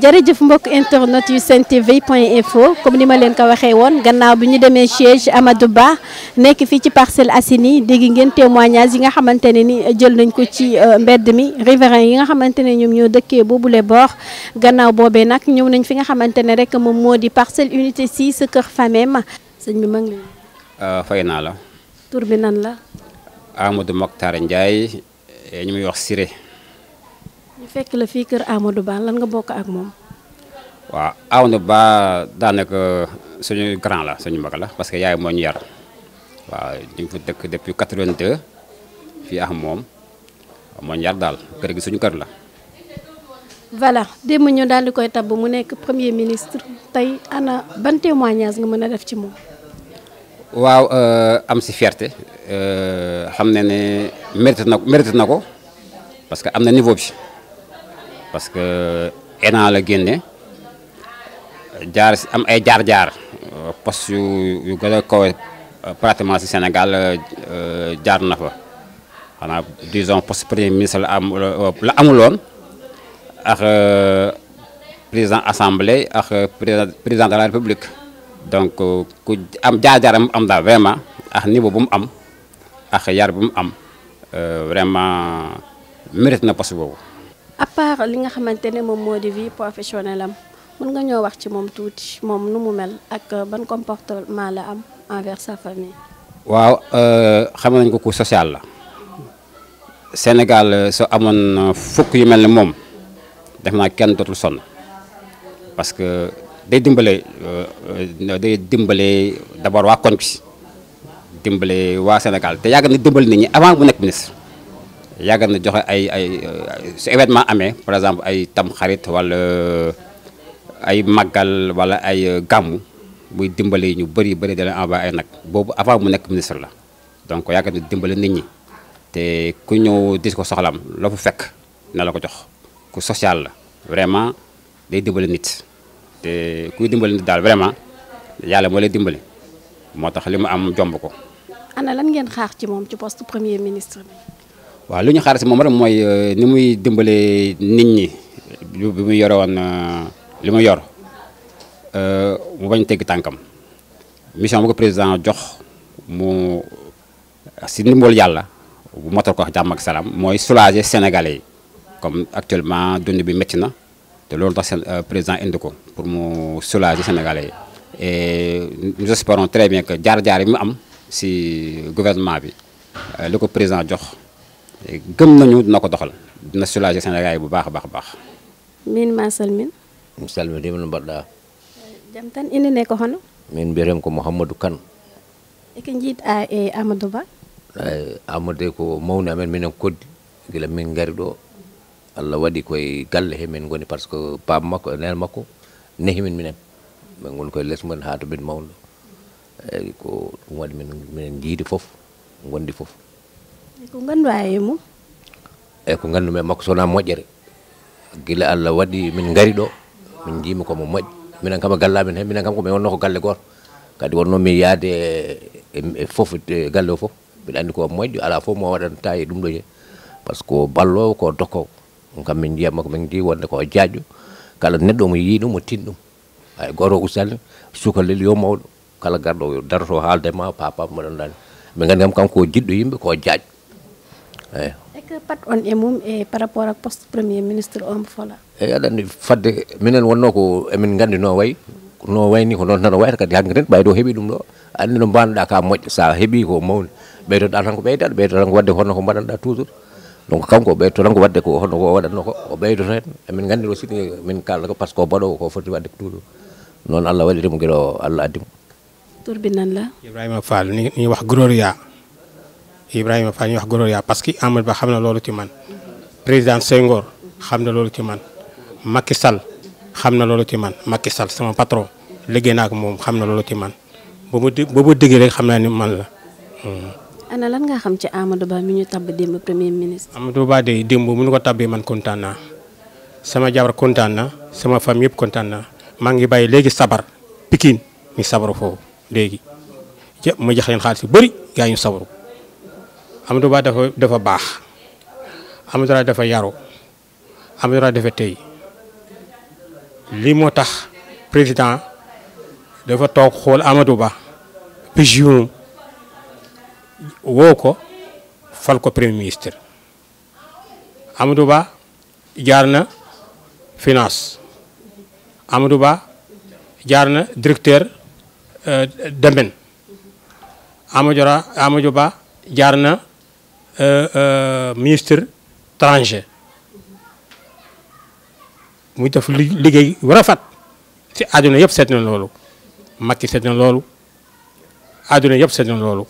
jërëjëf mbokk internet yu Sen TV point info comme ni ma leen ko waxee woon gannaaw bi ñu demee siège Amadou Ba nekk fii ci Parcelles Assainies dégg ngeen témoignage yi nga xamante ne ni jël nañ ko ci mbedd mi riverains yi nga xamante ne ñoom ñoo dëkkee boobule boor gannaaw boobee nag ñëw nañ fi nga xamante ne rek moom moo di Parcelles Unité 6 kër Famem sëñ bi ma ngi lay. fay naa la. tur bi nan la. Amadou Mokhtar Ndiaye ñu muy wax Siré. ñu fekk la fii kër Amadou Ba lan nga bokk ak moom. waaw Amadou Ba daanaka suñu grand la suñu mag la parce que yaay moo ñu yar waaw ñu ngi fa dëkk depuis 82 fii ak moom moo ñu yar daal kër gi suñu kër la. voilà démb ñu daal di koy tabb mu nekk premier ministre tey ana ban témoignage nga mën a def ci moom. waaw am si fierté xam ne ne mérite na ko parce que am na niveau bi parce que ENA la génne jaar am ay jaar-jaar poste yu gën a kawe pratiquement si Sénégal jaar na fa xanaa disons poste premier ministre la amuloon ak président assemblée ak président de la république. donc ku am jaar-jaaram am daal vraiment ak niveau bu mu am ak yar bu mu am vraiment mérite na poste boobu. à part li nga xamante ne moom moo di vie professionnelle am mën nga ñoo wax ci moom tuuti moom nu mu mel ak ban comportement la am envers sa famille. waaw xam nañ ko ku social la Sénégal soo amoon fukk yu mel ne moom def naa kenn dootul sonn parce que. day dimbale d'abord waa koñ bi dimbale waa Sénégal te yàgg na dimbali nit ñi avant bu nekk ministre yàgg na joxe ay su événement amee par exemple ay tam xarit wala ay màggal wala ay gàmmu muy dimbale ñu bëri da leen envoyé ay nag boobu avant mu nekk ministre la donc yàgg na dimbale nit ñi te ku ñëw dis ko soxlam loo fa fekk na la ko jox ku social la vraiment day dimbale nit te kuy dimbali nit daal vraiment yàlla moo lay dimbali moo tax li mu am jomb ko. ana lan ngeen xaar ci moom ci poste premier ministre bi. waaw li ñu xaar si moom rek mooy ni muy dimbale nit ñi bi muy yore woon li mu yor mu bañ tegg tànkam mission bu ko président jox mu si ndimbal yàlla bu motal ko wax jàmm ak salaam mooy soulager sénégalais yi comme actuellement dund bi métti na. te loolu tax président indi ko pour mu soulager sénégalais yi et nous espérons très bien que jaar-jaar yi mu am si gouvernement bi li ko président jox gëm nañu dina ko doxal dina soulager sénégalais yi bu baax a baax. min ma salmin. mi salminima no mbaɗɗa. jam tan inde ko hono. min mbiyetemi ko Mouhamadou Kane. eko jiiɗa e Amadou Ba. Amadou ko mawni amen minen koddi gila min ngari ɗo. Allah waɗi koye galle he min goni par ce que baba makko e nene makko nehi min minen min goni koye less mumen ha to min mawno eyyi ko ɗum waɗi minen jiidi foof gondi foof ko ganduɗa e mum eyyi ko gandumen makko sowona moƴƴere guila Allah waɗi min gari ɗo min jiimi komo moƴƴi minen kam e gallamen he minen kam komin wonno ko galle goto kadi wonno min yaade e foof galle o foof mbiɗa andi ko moƴƴo ala foof mo waɗanta e ɗum ɗo he par ce que ballowo ko dokkowo kam min jiyatma ko min ji wonde ko jaajƴo kala neɗɗo mo yii ɗum mo tin ɗum ay goto usalni sukalel yo mawɗo kala garɗo daroto haalde ma papa mo ɗon dani min gandi kam kanko jiɗɗo yimɓe ko jaajƴo eyyi est ce que pat on e mum e par rapport ak poste premier ministre on fola eyyi aɗa andi fadde minen wonno ko emin gandi no wayi no wayni ko noon tan wayata kadi hanke ten ɓaydo heeɓi ɗum ɗo andi no mbanoɗa ka moƴƴo sa heeɓi ko mawni ɓeydoɗa tan ko ɓeydaɗo ɓeydo tan ko wadde honno ko mbaɗanɗa toujours donc kanko o ɓeydo tan ko wadde ko hono ko waɗatno ko o ɓeydoto hen emin gandi aussi min kalata ko par ce que o baɗowo ko foti wadde ko toujours noon Allah waɗirimo gueɗo Allah addimo tur bi nan la Ibrahima Fall ni wax Gloria Ibrahima Fall ni wax Gloria parce que Amadou Ba xam na loolu ci man président Senghor xam na loolu ci man Macky Sall xam na loolu ci man Macky Sall sama patron liggéey naa ko moom xam na loolu ci man boobu déggee rek xam naa ni man la ana lan nga xam ci Amadou Ba mi ñu tabb démb premier ministre. Amadou Ba de démb mu ñu ko tabbee man kontaan naa sama jabar kontaan na sama famille yëpp kontaan naa maa ngi bàyyi léegi sabar Pikine ñu sabaru foofu léegi ma jox leen xaalis yu bëri gaa ñu sabaru Amadou Ba dafa baax Amadou Ba dafa yaru Amadou Ba dafa tey lii moo tax président dafa toog xool Amadou Ba pigeon woo ko fal ko premier ministre. Amadou Ba jaar na finance, Amadou Ba jaar na directeur domaine, Amadou Ba jaar na ministre étranger. muy def liggéey war a fat ci àdduna yëpp seet na loolu, Macky seet na loolu, àdduna yëpp seet na loolu.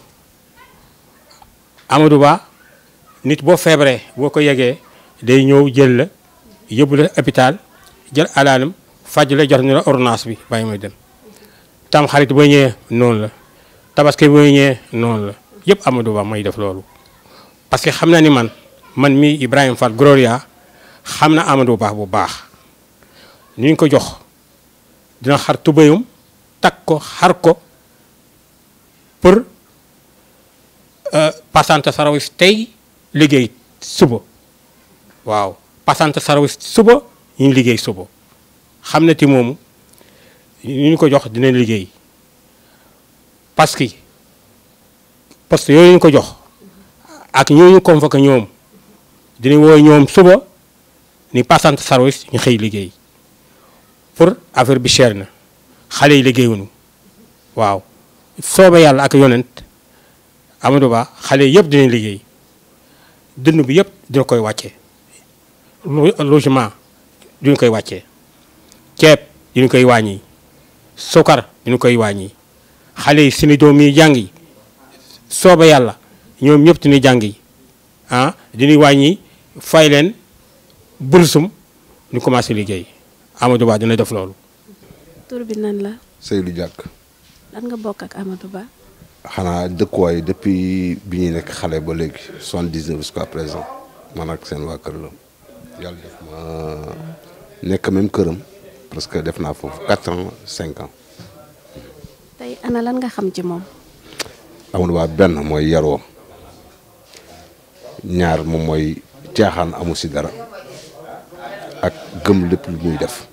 Amadou Ba nit boo feebaree boo ko yegee day ñëw jël la yóbbu la hôpital jël alaalam faj la jox ni la ordonnance bi bàyyi may dem. tam xarit boo ñëwee noonu la, tabaski boo ñëwee noonu la, yëpp Amadou Ba may def loolu. parce que xam na ni man mii Ibrahima Fall Gloria xam na Amadou Ba bu baax. ni ñu ko jox dina xar tubéyum takk ko xar ko pour passante service tey liggéey suba. waaw passante service suba ñu liggéey suba xam na ti moomu ni ñu ko jox dina liggéey parce que poste yooyu ñu ko jox ak ñooñu convoqué ñoom dina wooy ñoom suba ni passante service ñu xëy liggéey. pour affaire bi cher na xale yi liggéeyuñu waaw sooba yàlla ak yonent Amadou Ba xale yëpp dinañ liggéey dund bi yëpp dina koy wàccee logement dina koy wàccee ceeb dina koy wàññi sukar dina koy wàññi xale yi seeni doom yi jàng yi sooba yàlla ñoom ñëpp dina jàng yi dina wàññi fay leen bursum ñu commencé liggéey. Amadou Ba dina def loolu. tur bi nan la. Seydou Diack. lan nga bokk ak Amadou Ba. xanaa dëkkuwaay depuis bi ñuy nekk xale ba léegi 79 jusqu'à présent man ak seen waa kër la yàlla def ma nekk même këram parce que def naa foofu 4 ans 5 ans. tey ana lan nga xam ci moom. Amadou Ba benn mooy yaroo ñaar moom mooy caaxaan amu si dara. ak gëm lépp lu muy def.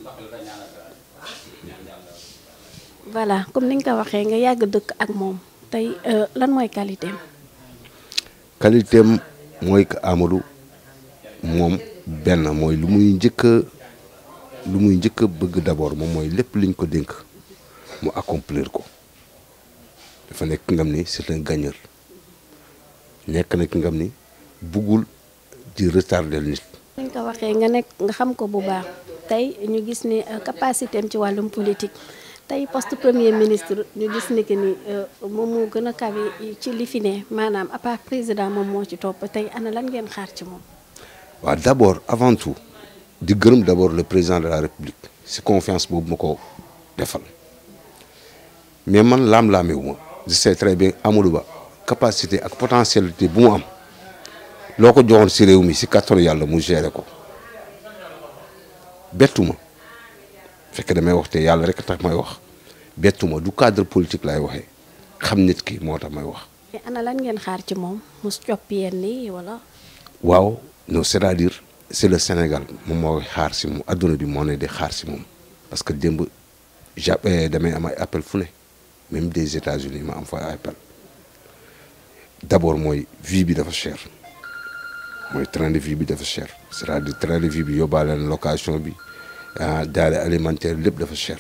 voilà comme ni nga ko waxee nga yàgg dëkk ak moom tey lan mooy qualité am. qualité am mooy que Amadou moom benn mooy lu muy njëkk a bëgg d'abord moom mooy lépp liñ ko dénk mu accomplir ko dafa nekk ngam ni c'est un gagneur nekk na ki ngam ni buggul di retarder nit. ni nga ko waxee nga nekk nga xam ko bu baax tey ñu gis ni capacité am ci wàllum politique tey poste premier ministre ñu gis ni que ni moom moo gën a kawe ci li fi ne maanaam à part président moom moo ci topp tey ana lan ngeen xaar ci moom. waaw d'abord avant tout di gërëm d'abord le président de la république si confiance boobu ma ko defal mais man laam-laamewu ma je sais très bien Amadou Ba capacité ak potentialité bu mu am. loo ko joxoon si réew mi si kattanu yàlla mu géré ko bettuma fekk damay wax te yàlla rek tax may wax bettuma du cadre politique lay waxee xam nit ki moo tax may wax. ana lan ngeen xaar ci moom mu coppi yenn yi wala. waaw non c'est-à-dire c'est le Sénégal moom moo xaar si moom adduna bi moo ne di xaar si moom parce que démb damay am ay appel fu ne même des États-Unis ma am fa ay appel d'abord mooy vie bi dafa cher. mooy train de vie bi dafa cher c'est-à-dire train de vie bi yóbbaale na location bi denrées alimentaires lépp dafa cher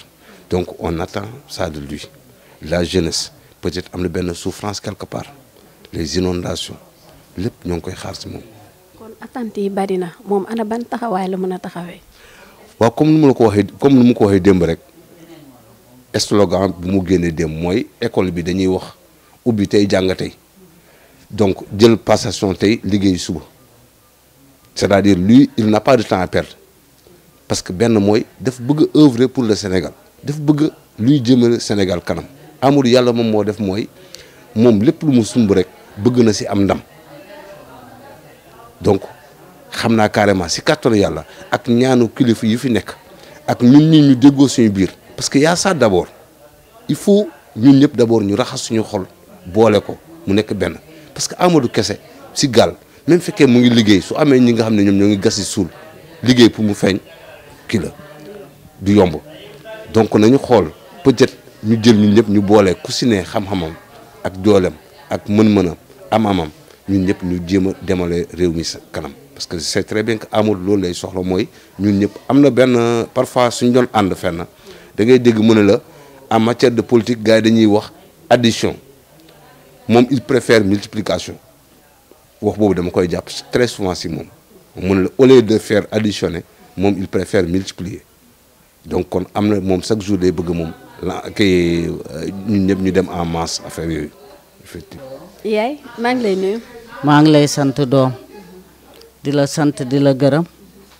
donc on attend ça de lui la jeunesse peut-être am na benn souffrance quelque part les inondations lépp ñoo ngi koy xaar si moom. kon attente yi bari na moom ana ban taxawaay la mën a taxawee. waaw comme ni mu ko waxee démb rek slogan bu mu génnee démb mooy école bi dañuy wax ubbi tey jàng tey donc jël passation tey liggéey suba. c'est-à-dire lui il n'a pas de temps à perdre parce que benn mooy daf bëgg a œuvrer pour le Sénégal daf bëgg luy jëmale Sénégal kanam Amadou yàlla moom moo def mooy moom lépp lu mu sumb rek bëgg na si am ndam donc xam naa carrément si kàttanu yàlla ak ñaanu kilifa yi fi nekk ak ñun ñi ñu déggoo suñu biir parce que y a ça d'abord il faut ñun ñëpp d'abord ñu raxas suñu xol boole ko mu nekk benn parce que Amadou kese si gaal même fekkee mu ngi liggéey su amee ñi nga xam ne ñoom ñoo ngi gas si suul liggéey pour mu feeñ kii la du yomb donc nañu xool peut-être ñu jël ñun ñëpp ñu boole ku si ne xam-xamam ak dooleem ak mën-mënam am-amam ñun ñëpp ñu jéem a demale réew mi sa kanam parce que c'est très bien que amul loolu lay soxla mooy ñun ñëpp am na benn parfois suñ doon ànd fenn da ngay dégg mu ne la en matière de politique gars yi dañuy wax addition moom il préfère multiplication wax boobu dama koy jàpp très souvent si moom mu ne la au lieu de faire additionner moom il préfère multiplier donc kon am na moom chaque jour day bëgg moom la kay ñun ñëpp ñu dem en masse affaire yooyu effectivement. yaay maa ngi lay nuyu. maa ngi lay sant doom di la sant di la gërëm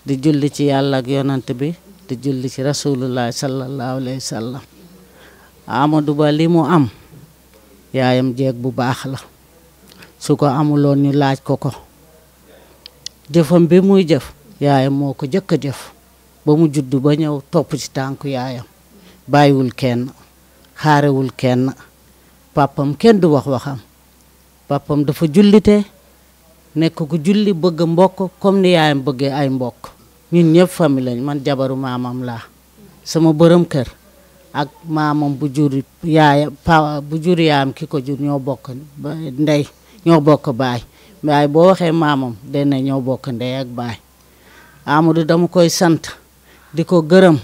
di julli ci yàlla ak yonant bi di julli ci rasulullah sallallahu alayhi wa sallam Amadou Ba li mu am yaayam jeeg bu baax la su ko amuloon ñu laaj ko ko jëfam bi muy jëf yaayam moo ko jëkk a jëf ba mu judd ba ñëw topp ci tànku yaayam bàyyiwul kenn xaarewul kenn papam kenn du wax waxam papam dafa jullite nekk ku julli bëgg mbokk comme ni yaayam bëggee ay mbokk ñun ñëpp famille lañ man jabaru maamam laa sama borom kër ak maamam bu jur yaayam ki ko jur ñoo bokk ndey ñoo bokk baay waaye boo waxee maamam dana ñoo bokk ndey ak baay Amadou dama koy sant di ko gërëm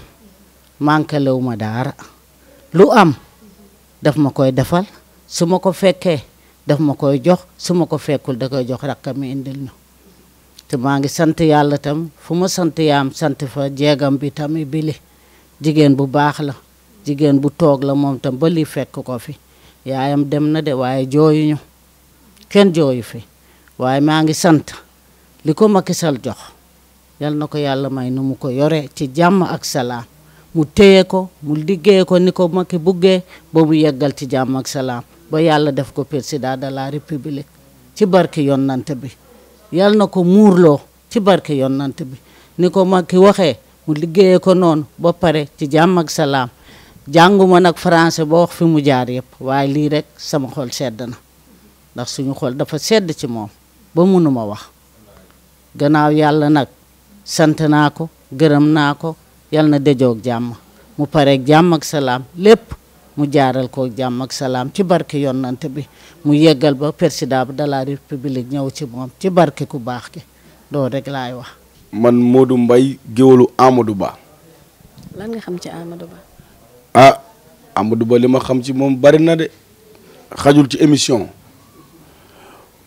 manquelewu ma dara lu am daf ma koy defal su ma ko fekkee daf ma koy jox su ma ko fekkul da koy jox rakkam mi indil ñu te maa ngi sant yàlla tam fu ma sant yaam sant fa jeegam bi tamit bili jigéen bu baax la jigéen bu toog la moom tam ba lii fekk ko fi yaayam dem na de waaye jooyuñu kenn jooyu fi waaye maa ngi sant li ko Macky Sall jox yal na ko yàlla may nu mu ko yore ci jàmm ak salaam mu téye ko mu liggéey ko ni ko Macky buggee ba mu yeggal ci jàmm ak salaam ba yàlla def ko président de la république ci barke yonante bi yal na ko muurloo ci barke yonante bi ni ko Macky waxee mu liggéeyee ko noonu ba pare ci jàmm ak salaam jànguma nag français ba wax fi mu jaar yëpp waaye lii rek sama xol sedd na ndax suñu xol dafa sedd ci moom ba mënuma wax gannaaw yàlla nag sant naa ko gërëm naa ko yal na dejoog jàmm mu pareeg jàmm ak salaam lépp mu jaaral ko jàmm ak salaam ci barke yonante bi mu yeggal ba président de la république ñëw ci moom ci barke ku baax ki doo rek laay wax. man Modou Mbaye géwalu Amadou Ba. lan nga xam ci Amadou Ba. ah Amadou Ba li ma xam ci moom bari na de xajul ci émission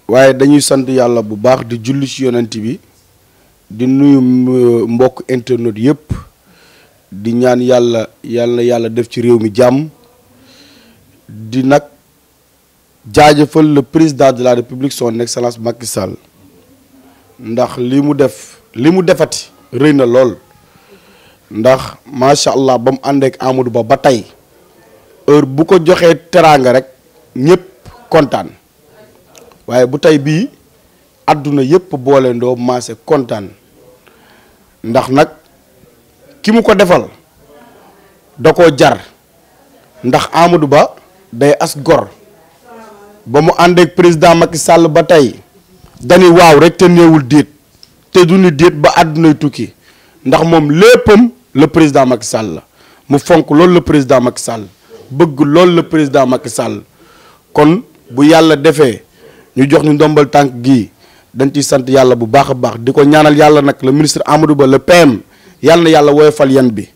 waaye dañuy sant yàlla bu baax di julli ci yonent bi di nuyu mbokk internet yëpp di ñaan yàlla def ci réew mi jàmm di nag jaajëfal le président de la république son excellence Macky Sall ndax li mu defati rëy na lool ndax macha allah ba mu ànd ak Amadou Ba ba tey heure bu ko joxee teraanga rek ñëpp kontaan waaye bu tey bii àdduna yëpp booleendoo maase kontaan ndax nag ki mu ko defal da koo jar ndax Amadou Ba day as gor ba mu ànd ak président Macky Sall ba tey dañuy waaw rek te néewul déet te du ni déet ba àddunay tukki ndax moom léppam le président Macky Sall la mu fonk loolu le président Macky Sall bëgg loolu le président Macky Sall kon bu yàlla defee ñu jox ñu ndombal tànk gii dañ ciy sant yàlla bu baax a baax di ko ñaanal yàlla nag le ministre Amadou Ba le PM yàlla na yàlla woyofal yan bi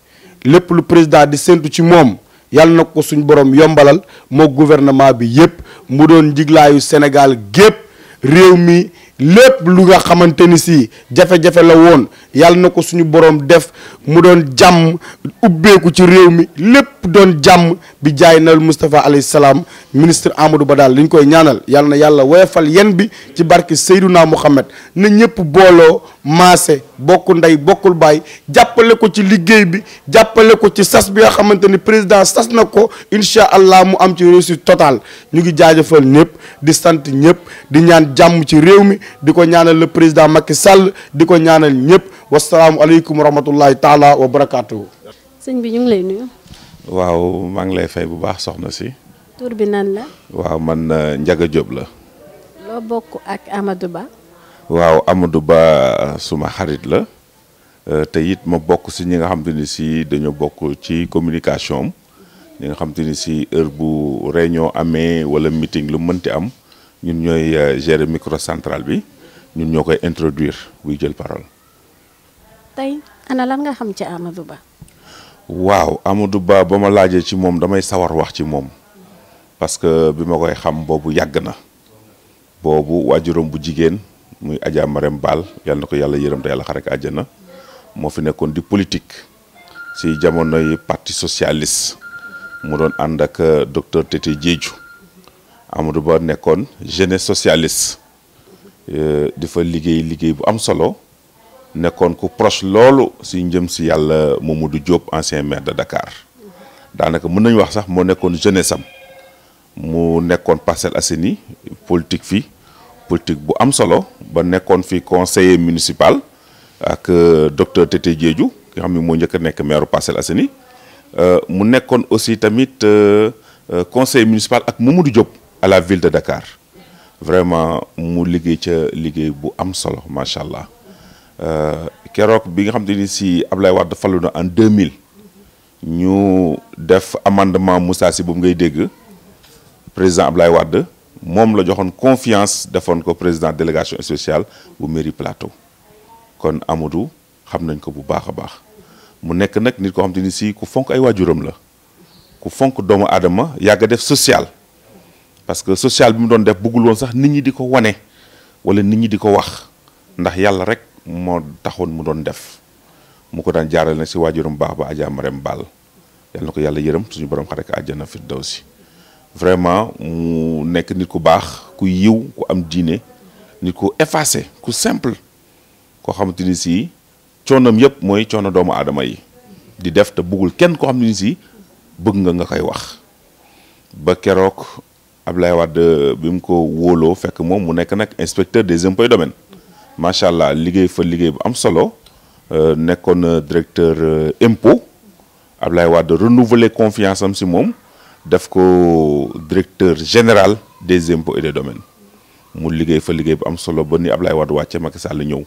lépp lu président di séntu ci moom yàlla na ko suñ borom yombalal moo gouvernement bi yépp mu doon njiglaayu Sénégal gépp réew mi lépp lu nga xamante ni si jafe-jafe la woon yàlla na ko suñu borom def mu doon jàmm ubbeeku ci réew mi lépp doon jàmm bi jaay nal Moustapha alayhi salaam ministre Amadou Ba daal li ñu koy ñaanal yàlla na yàlla woyofal yen bi ci barke Seydouna Mouhamed na ñëpp booloo maase bokk ndey bokkul baay jàppale ko ci liggéey bi jàppale ko ci sas bi nga xamante ni président sas na ko incha allah mu am ci réussite totale ñu ngi jaajëfal ñëpp di sant ñëpp di ñaan jàmm ci réew mi di ko ñaanal le président Macky Sall di ko ñaanal ñëpp wasalaamualeykum wa rahmatullahi taala wa barakaatu. sëñ bi ñu ngi lay nuyu. waaw maa ngi lay fay bu baax soxna si. tur bi nan la. waaw man Ndiaga Diop la. loo bokk ak Amadou Ba. waaw Amadou Ba suma xarit la te it ma bokk si ñi nga xam te ni si dañoo bokk ci communication am ñi nga xam te ni si heure bu réunion amee wala meeting lu mënti am ñun ñooy gérer microcentral bi ñun ñoo koy introduire buy jël parole. tey ana lan nga xam ci Amadou Ba. waaw Amadou Ba ba ma laajee ci moom damay sawar wax ci moom parce que bi ma koy xam boobu yàgg na boobu waajuram bu jigéen muy Adja Marème Ball yal na ko yàlla yërëm te yàlla xare ko àjjana moo fi nekkoon di politique si jamonoy parti socialiste mu doon ànd ak docteur Tété Diédhiou Amadou Ba nekkoon jeunesse socialiste di fa liggéey bu am solo nekkoon ku proche loolu si njëm si yàlla Mamadou Diop ancien maire de Dakar daanaka mën nañu wax sax moo nekkoon jeunesse am mu nekkoon Parcelles Assainies politique fi politique bu am solo ba nekkoon fi conseiller municipal ak docteur Tété Diédhiou nga xam ne moo njëkk a nekk maire Parcelles Assainies mu nekkoon aussi tamit conseiller municipal ak Mamadou Diop à la ville de Dakar vraiment mu liggéey ca liggéey bu am solo macha allah keroog bi nga xam te ni si Ablaye Wade falu na en 2000 ñu def amendement Moussa Sy boobu ngay dégg président Ablaye Wade moom la joxoon confiance defoon ko président délégation spéciale bu mairie Plateau kon Amadou xam nañ ko bu baax a baax mu nekk nag nit ko xam te ni si ku fonk ay waajuram la ku fonk doomu aadama yàgg a def social parce que social bi mu doon def bëggul woon sax nit ñi di ko wane wala nit ñi di ko wax ndax yàlla rek moo taxoon mu doon def mu ko daan jaarale nag si waajuram baax ba Adja Marème Ball yal na ko yàlla yërëm suñu borom xare ko àjjana firdawsi vraiment mu nekk nit ku baax ku yiw ku am diine nit ku effacé ku simple koo xamante ni si coonam yëpp mooy coono doomu aadama yi di def te bëggul kenn koo xam ne ni si bëgg nga koy wax ba keroog Ablaye Wade bi mu ko wóoloo fekk moom mu nekk nag inspecteur des impôts et domaines macha allah liggéey fa liggéey bu am solo nekkoon directeur impôt Ablaye Wade renouveler confiance am si moom def ko directeur général des impôts et des domaines mu liggéey fa liggéey bu am solo ba ni Ablaye Wade wàcce Macky Sall ñëw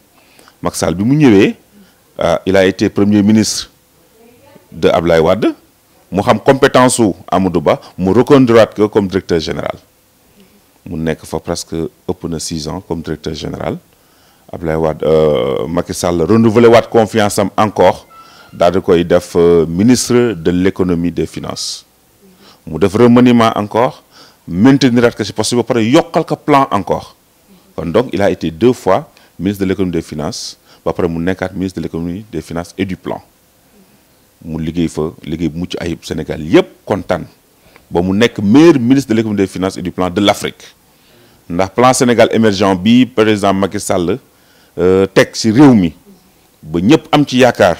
Macky Sall bi mu ñëwee il a été premier ministre de Ablaye Wade mu xam compétence su Amadou Ba mu reconduiraat ko comme directeur général mu nekk fa presque ëpp na 6 ans comme directeur général Ablaye Wade Macky Sall renouveler waat confiance am encore daal di koy def ministre de l'économie des finances mu def remaniement encore maintenir ko ci poste ba pare yokkal ko plan encore kon donc il a été 2 fois ministre de l'économie des finances ba pare mu nekkaat ministre de l'économie des finances et du plan mu liggéey fa liggéey bu mucc ayib Sénégal yépp kontaan ba mu nekk meilleur ministre de l'économie des finances et du plan de l'Afrique ndax plan Sénégal émergent bi président Macky Sall teg ci réew mi ba ñëpp am ci yaakaar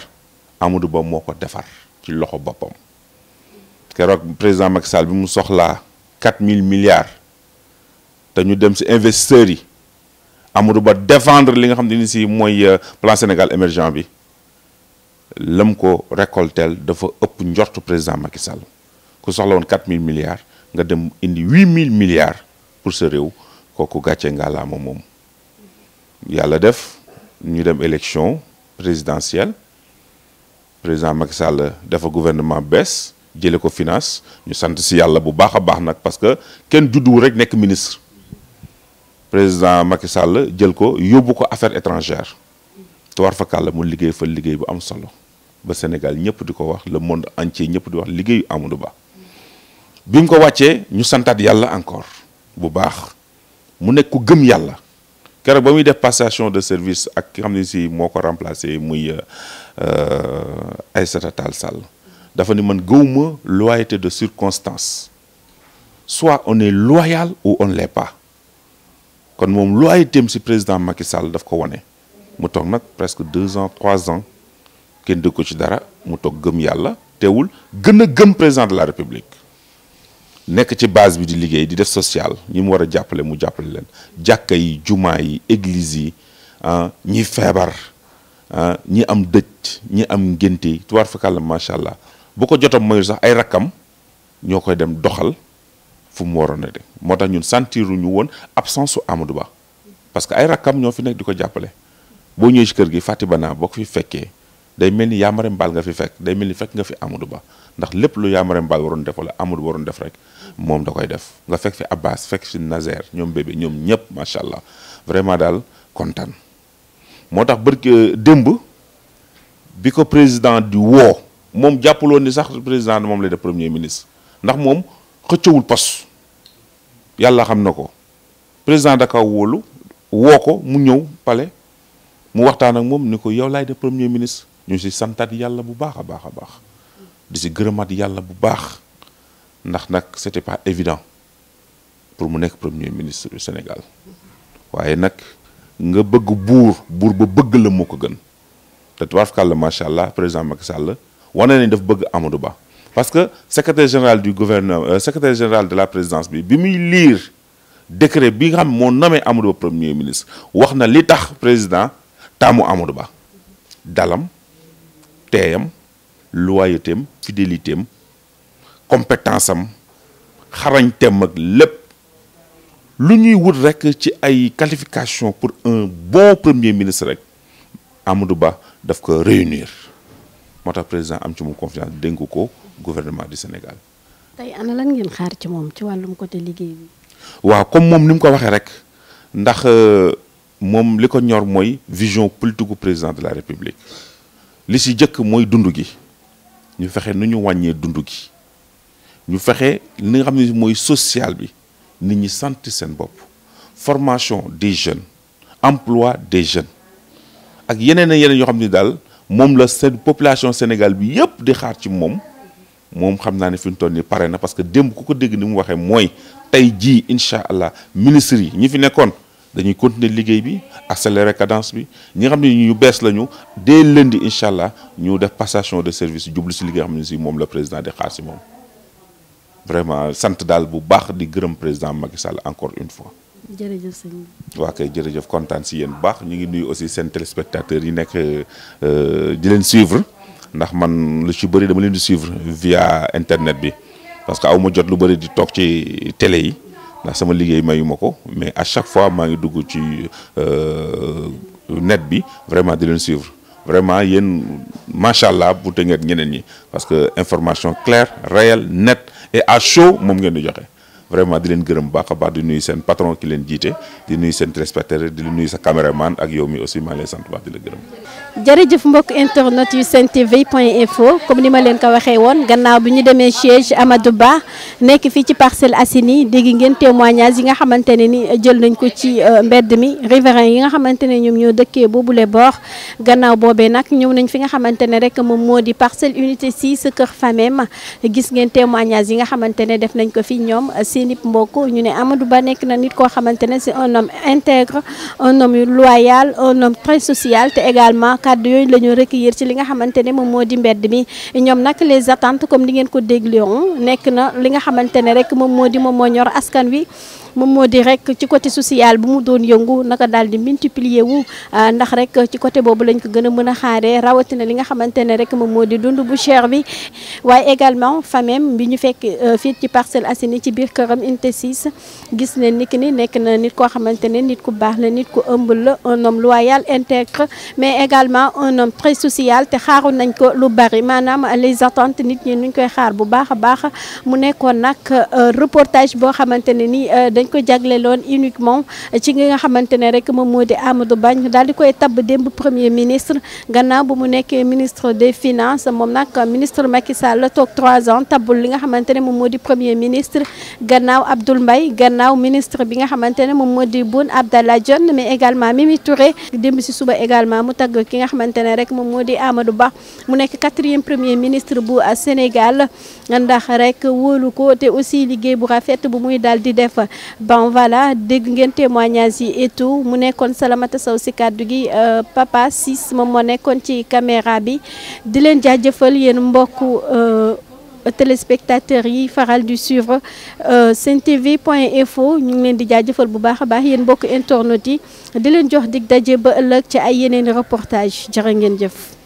Amadou Ba moo ko defar ci loxo boppam keroog président Macky Sall bi mu soxlaa 4000 milliards te ñu dem ci investisseurs yi Amadou Ba défendre li nga xam ne ni si mooy plan Sénégal émergent bi lam ko récoltel dafa ëpp njortu président Macky Sall ku soxla woon 4000 milliards nga dem indi 8000 milliards pour sa réew kooku gàcce ngalaama moom yàlla def ñu dem élection présidentielle président Macky Sall dafa gouvernement bees jële ko finance ñu sant si yàlla bu baax a baax nag parce que kenn judduwul rek nekk ministre président Macky Sall jël ko yóbbu ko affaires étrangères te war fa kàlla mu liggéey fa liggéey bu am solo ba Sénégal ñëpp di ko wax le monde entier ñëpp di wax liggéeyu Amadou Ba bi mu ko wàccee ñu santaat yàlla encore bu baax mu nekk ku gëm yàlla keroog ba muy def passation de service ak ki xam ne si moo ko remplacé muy Aïssata Tall Sall dafa ni man gëwuma loyauté de circonstance soit on est loyal ou on l'est pas kon moom loyauté si président Macky Sall daf ko wane mu toog nag presque 2 ans 3 ans kenn dëgg ko ci dara mu toog gëm yàlla teewul gën a gëm président de la république nekk ci base bi di liggéey di def social ñi mu war a jàppale mu jàppale leen jàkka yi jumaa yi église yi ñi feebar ñi am dëj ñi am ngénte yi tubaar fakàlla macha allah bu ko jotam moyul sax ay rakkam ñoo koy dem doxal fu mu waroon a de moo tax ñun sentiruñu woon absence su Amadou Ba parce que ay rakkam ñoo fi nekk di ko jàppale boo ñëwee ci kër gi Fati Bana boo ko fi fekkee day mel ni yaa Marème Ball nga fi fekk day mel ni fekk nga fi Amadou Ba ndax lépp lu yaa Marème Ball waroon def wala Amadou waroon def rek moom da koy def nga fekk fi Abbas fekk fi Nazer ñoom bébé ñoom ñëpp macha allah vraiment daal kontaan moo tax barke démb bi ko président di woo moom jàppaloon ni sax président moom lay def premier ministre ndax moom xëccawul poste yàlla xam na ko président da ka wóolu woo ko mu ñëw palais mu waxtaan ak moom ni ko yow laay def premier ministre ñu si santaat yàlla bu baax a baax a baax di si gërëmaat yàlla bu baax ndax nag c'était pas évident pour mu nekk premier ministre du Sénégal waaye nag nga bëgg buur ba bëgg la moo ko gën te tubaarkàlla macha allah président Macky Sall wane nañ daf bëgg Amadou Ba parce que secrétaire général du gouvernement secrétaire général de la présidence bi muy lire décret bi nga xam moo nommé Amadou Ba premier ministre wax na li tax président taamu Amadou Ba dalam teeyam loyauté am fidélité am compétence am xarañteem ak lépp lu ñuy wut rek ci ay qualification pour un bon premier ministre rek Amadou Ba daf ko réunir moo tax président am ci moom confiance dénk ko gouvernement du Sénégal. tey ana lan ngeen xaar ci moom ci wàllum côté liggéey bi. waaw comme moom ni mu ko waxee rek ndax moom li ko ñor mooy vision politique gu président de la République li si jëkk mooy dund gi ñu fexe nu ñu wàññee dund gi ñu fexe li nga xam ne mooy social bi nit ñi sant seen bopp formation des jeunes emploi des jeunes ak yeneen yoo xam ne daal moom la seen population Sénégal bi yëpp di xaar ci moom xam naa ne fi mu toll nii pare na parce que démb ku ko dégg ni mu waxee mooy tey jii incha allah ministres yi ñi fi nekkoon dañuy continuer liggéey bi accélérer cadence bi ñi nga xam ne ñu bees lañu dès lundi incha allah ñu def passation de service jublu si liggéey xam ne si moom la président di xaar si moom vraiment sant daal bu baax di gërëm président Macky Sall encore une fois. jërëjëf sëñ bi. waa kay jërëjëf kontaan si yéen bu baax ñu ngi nuyu aussi seen téléspectateurs yi nekk di leen suivre ndax man lu ci bëri dama leen di suivre via internet bi parce que aw ma jot lu bëri di toog ci télé yi ndax sama liggéey mayu ma ko mais à chaque fois maa ngi dugg ci net bi vraiment di leen suivre vraiment yéen macha allah bu te ngeen ñeneen ñi parce que information claire réelle nette et à chaud moom ngeen di joxe. vraiment di leen gërëm baax a baax di nuyu seen patron ki leen jiite di nuyu seen téléspectateur di nuyu sa caméraman ak yow mi aussi maa ngi lay sant baax di la gërëm. jërëjëf mbokk internet yu Sen TV point info comme ni ma leen ko waxee woon gannaaw bi ñu demee siège Amadou Ba nekk fii ci Parcelles Assainies dégg ngeen témoignage yi nga xamante ne ni jël nañ ko ci mbedd mi riverains yi nga xamante ne ñoom ñoo dëkkee boobule boor gannaaw boobee nag ñëw nañ fi nga xamante ne rek moom moo di Parcelles Unité 6 Kër Famem gis ngeen témoignage yi nga xamante ne def nañ ko fi ñoom nit mbokk ñu ne Amadou Ba nekk na nit koo xamante ne c'est un homme intègre un homme loyal un homme très social te également kàddu yooyu la ñu recueillir ci li nga xamante ne moom moo di mbedd mi ñoom nag les attentes comme ni ngeen ko dégloo nekk na li nga xamante ne rek moom moo ñor askan wi moom moo di rek ci côté social bu mu doon yëngu naka daal di multiplier wu ndax rek ci côté boobu lañ ko gën a mën a xaaree rawatina li nga xamante ne rek moom moo di dund bu cher bi waaye également famem bi ñu fekk fii ci Parcelles Assainies ci biir këram unité 6 gis ne ni ki ni nekk na nit koo xamante ne nit ku baax la nit ku ëmb la un homme loyal intègre mais également un homme très social te xaaru nañ ko lu bari maanaam les attentes nit ñi nuñ koy xaar bu baax a baax mu nekkoon nag reportage boo xamante ne ni dañ ko jagleeloon uniquement ci nga xamante ne rek moom moo di Amadou Ba ñu daal di koy tabb démb premier ministre gannaaw bu mu nekkee ministre des finances moom nag ministre Macky Sall la toog 3 ans tabbul li nga xamante ne moom moo di premier ministre gannaaw Abdoul Mbaye gannaaw ministre bi nga xamante ne moom moo di Boun Abdallah Dionne mais également Mimi Touré démb si suba également mu tagg ki nga xamante ne rek moom moo di Amadou Ba mu nekk 4e premier ministre bu Sénégal ndax rek wóolu ko te aussi liggéey bu rafet bu muy daal di def bon voilà dégg ngeen témoignage yi et tout mu nekkoon Salamata Sow si kàddu gi Papa Ciss moom moo nekkoon ci caméra bi di leen jaajëfal yéen mbokku téléspectateurs yi faral di suivre Sen TV point info ñu ngi leen di jaajëfal bu baax a baax yéen mbokku internautes yi di leen jox dig daje ba ëllëg ci ay yeneen reportage jërë ngeen jëf